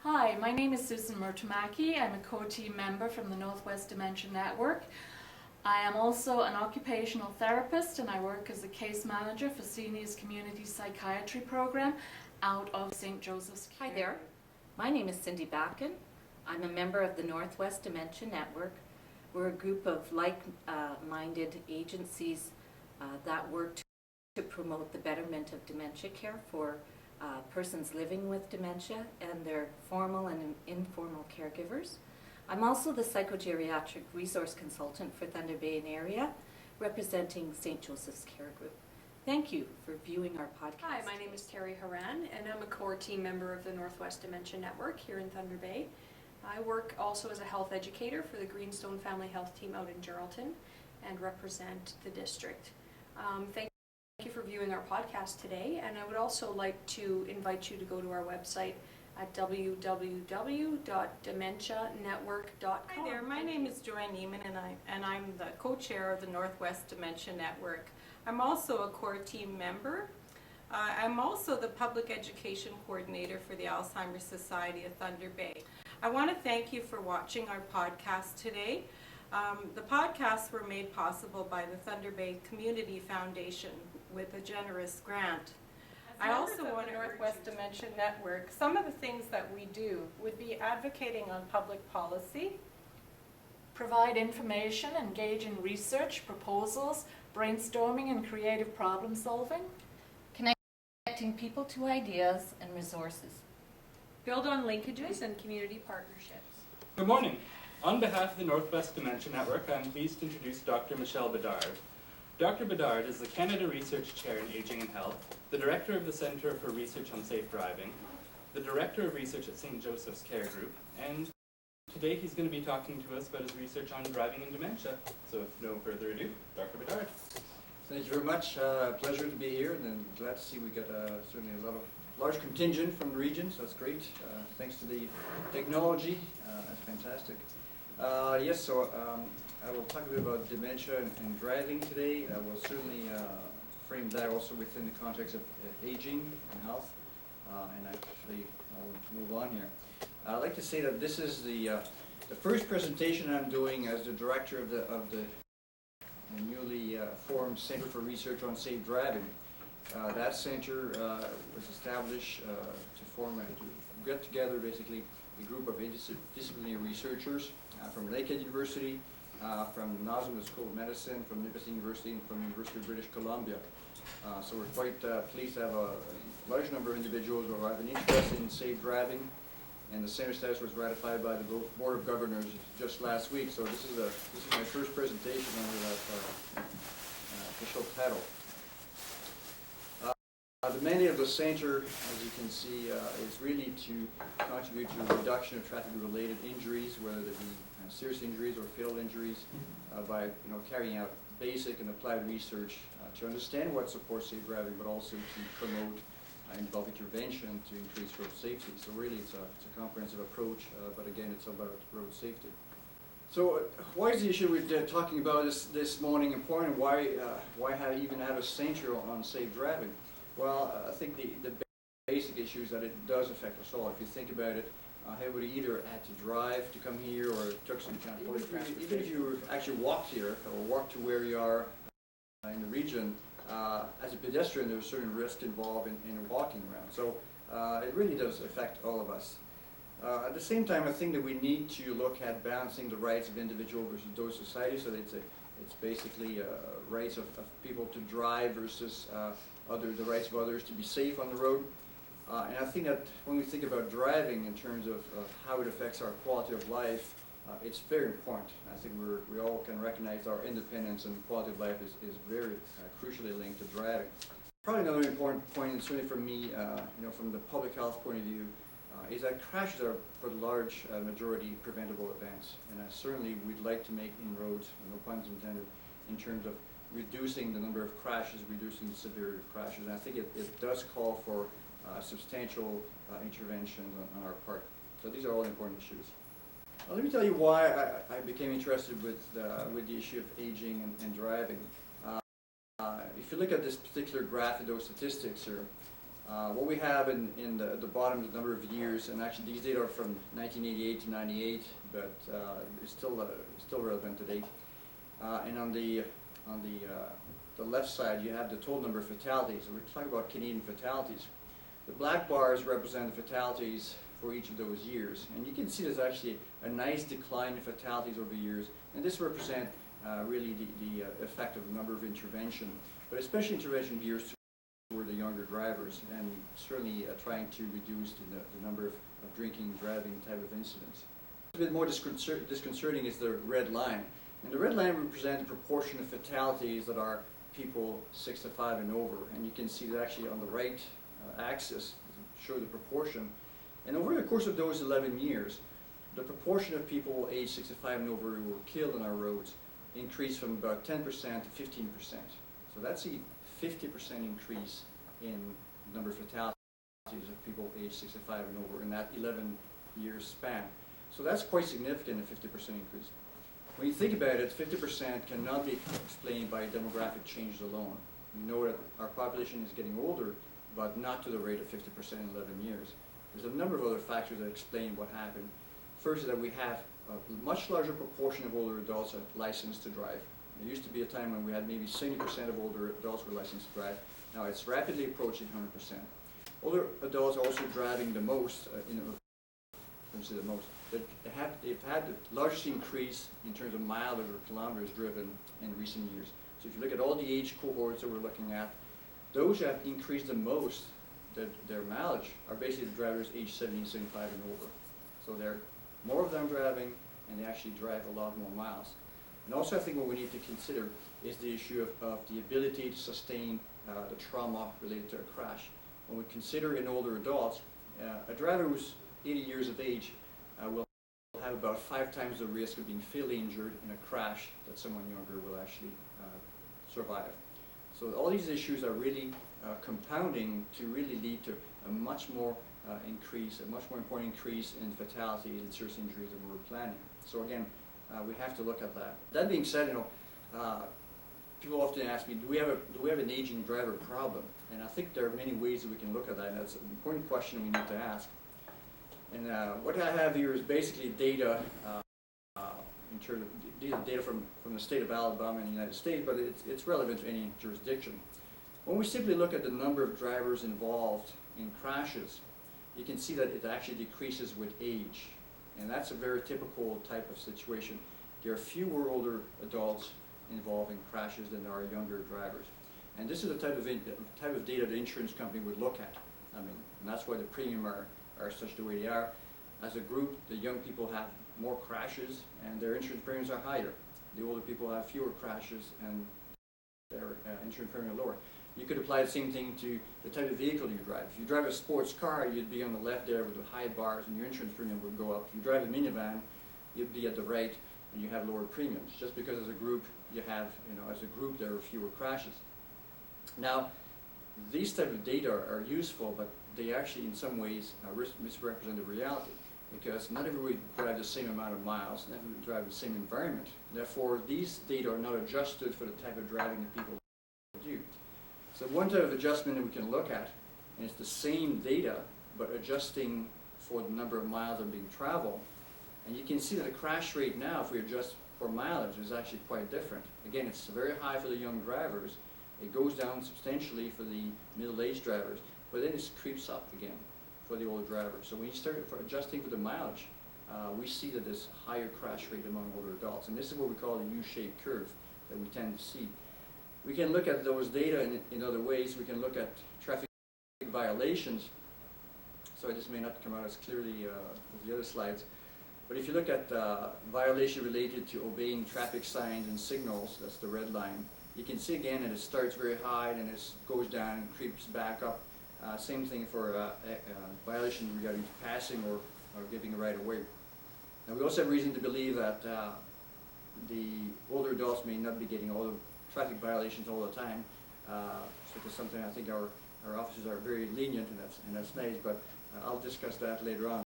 Hi, my name is Susan Murtamaki. I'm a co-team member from the Northwest Dementia Network. I am also an occupational therapist and I work as a case manager for Seniors Community Psychiatry Program out of St. Joseph's. Hi there, my name is Cindy Backen. I'm a member of the Northwest Dementia Network. We're a group of like-minded agencies that work to promote the betterment of dementia care for persons living with dementia and their formal and informal caregivers. I'm also the psychogeriatric resource consultant for Thunder Bay and area, representing St. Joseph's Care Group. Thank you for viewing our podcast. Hi, my name is Terry Haran, and I'm a core team member of the Northwest Dementia Network here in Thunder Bay. I work also as a health educator for the Greenstone Family Health Team out in Geraldton and represent the district. Thank you for viewing our podcast today, and I would also like to invite you to go to our website at www.dementianetwork.com. Hi there, my name is Joanne Neiman and I'm the co-chair of the Northwest Dementia Network. I'm also a core team member. I'm also the public education coordinator for the Alzheimer Society of Thunder Bay. I want to thank you for watching our podcast today. The podcasts were made possible by the Thunder Bay Community Foundation with a generous grant. I also want Northwest Dementia Network. Some of the things that we do would be advocating on public policy, Provide information, engage in research, proposals, brainstorming and creative problem solving. Connecting people to ideas and resources. Build on linkages and community partnerships. Good morning. On behalf of the Northwest Dementia Network, I'm pleased to introduce Dr. Michelle Bedard. Dr. Bedard is the Canada Research Chair in Aging and Health, the Director of the Centre for Research on Safe Driving, the Director of Research at St. Joseph's Care Group, and today he's going to be talking to us about his research on driving and dementia. So with no further ado, Dr. Bedard. Thank you very much. Pleasure to be here, and I'm glad to see we got certainly a large contingent from the region, so that's great. Thanks to the technology, that's fantastic. Yes, so I will talk a bit about dementia and driving today. I will certainly frame that also within the context of aging and health, and actually I'll move on here. I'd like to say that this is the first presentation I'm doing as the director of the newly formed Center for Research on Safe Driving. That center was established to get together basically a group of interdisciplinary researchers from Lakehead University, from Nazim School of Medicine, from Nipissing University, and from the University of British Columbia. So we're quite pleased to have a large number of individuals who have an interest in safe driving, and the center status was ratified by the Board of Governors just last week. So this is my first presentation under that official title. The mandate of the center, as you can see, is really to contribute to the reduction of traffic-related injuries, whether they be serious injuries or fatal injuries, by carrying out basic and applied research to understand what supports safe driving, but also to promote and develop intervention to increase road safety. So really, it's a comprehensive approach, but again, it's about road safety. So why is the issue we're talking about this morning important? Why even have a center on safe driving? Well, I think the basic issue is that it does affect us all. If you think about it, everybody either had to drive to come here or took some kind of public transportation. Even if you actually walked here or walked to where you are in the region, as a pedestrian, there's certain risk involved in walking around. So it really does affect all of us. At the same time, I think that we need to look at balancing the rights of individual versus those society. So it's basically rights of people to drive versus the rights of others to be safe on the road. And I think that when we think about driving in terms of how it affects our quality of life, it's very important. I think we all can recognize our independence and quality of life is very crucially linked to driving. Probably another important point, and certainly for me, from the public health point of view, is that crashes are, for the large majority, preventable events. And certainly we'd like to make inroads, no puns intended, in terms of reducing the number of crashes, reducing the severity of crashes. And I think it does call for substantial interventions on our part. So these are all important issues. Let me tell you why I became interested with the issue of aging and driving. If you look at this particular graph of those statistics here, What we have in the bottom is the number of years, and actually these data are from 1988 to 98, but it's still relevant today. And on the left side, you have the total number of fatalities. We're talking about Canadian fatalities. The black bars represent the fatalities for each of those years, and you can see there's actually a nice decline in fatalities over years, and this represents really the effect of the number of intervention, but especially intervention gears toward the younger drivers, and certainly trying to reduce the number of drinking, driving type of incidents. A bit more disconcerting is the red line, and the red line represents the proportion of fatalities that are people 65 and over, and you can see that actually on the right axis show the proportion. And over the course of those 11 years, the proportion of people age 65 and over who were killed on our roads increased from about 10% to 15%. So that's a 50% increase in the number of fatalities of people age 65 and over in that 11-year span. So that's quite significant, a 50% increase. When you think about it, 50% cannot be explained by demographic changes alone. We know that our population is getting older, but not to the rate of 50% in 11 years. There's a number of other factors that explain what happened. First is that we have a much larger proportion of older adults are licensed to drive. There used to be a time when we had maybe 70% of older adults were licensed to drive. Now it's rapidly approaching 100%. Older adults are also driving the most, they've had the largest increase in terms of mileage or kilometers driven in recent years. So if you look at all the age cohorts that we're looking at, those that have increased the most, their mileage, are basically the drivers age 70, 75 and over. So there are more of them driving, and they actually drive a lot more miles. And also I think what we need to consider is the issue of the ability to sustain the trauma related to a crash. When we consider in older adults, a driver who's 80 years of age will have about 5 times the risk of being fatally injured in a crash that someone younger will actually survive. So all these issues are really compounding to really lead to a much more important increase in fatalities and serious injuries than we were planning. So again, we have to look at that. That being said, people often ask me, do we have an aging driver problem? And I think there are many ways that we can look at that, and that's an important question we need to ask. And what I have here is basically data in terms of data from the state of Alabama in the United States, but it's relevant to any jurisdiction. When we simply look at the number of drivers involved in crashes, you can see that it actually decreases with age. And that's a very typical type of situation. There are fewer older adults involved in crashes than there are younger drivers. And this is the type of data the insurance company would look at. I mean, and that's why the premium are such the way they are. As a group, the young people have more crashes and their insurance premiums are higher. The older people have fewer crashes and their insurance premium are lower. You could apply the same thing to the type of vehicle you drive. If you drive a sports car, you'd be on the left there with the high bars and your insurance premium would go up. If you drive a minivan, you'd be at the right and you have lower premiums. Just because as a group you have, as a group there are fewer crashes. Now, these type of data are useful, but they actually in some ways misrepresent the reality, because not everybody drives the same amount of miles, not everybody drives the same environment. Therefore, these data are not adjusted for the type of driving that people do. So one type of adjustment that we can look at, and it's the same data, but adjusting for the number of miles that are being traveled, and you can see that the crash rate now, if we adjust for mileage, is actually quite different. Again, it's very high for the young drivers. It goes down substantially for the middle-aged drivers, but then it creeps up again for the older drivers. So when you start adjusting for the mileage, we see that there's a higher crash rate among older adults. And this is what we call the U-shaped curve that we tend to see. We can look at those data in other ways. We can look at traffic violations. So this may not come out as clearly as the other slides. But if you look at violation related to obeying traffic signs and signals, that's the red line, you can see again that it starts very high and it goes down and creeps back up. Same thing for violations regarding passing or giving a right of way. Now we also have reason to believe that the older adults may not be getting all the traffic violations all the time. So that's something I think our officers are very lenient, and that's nice, but I'll discuss that later on.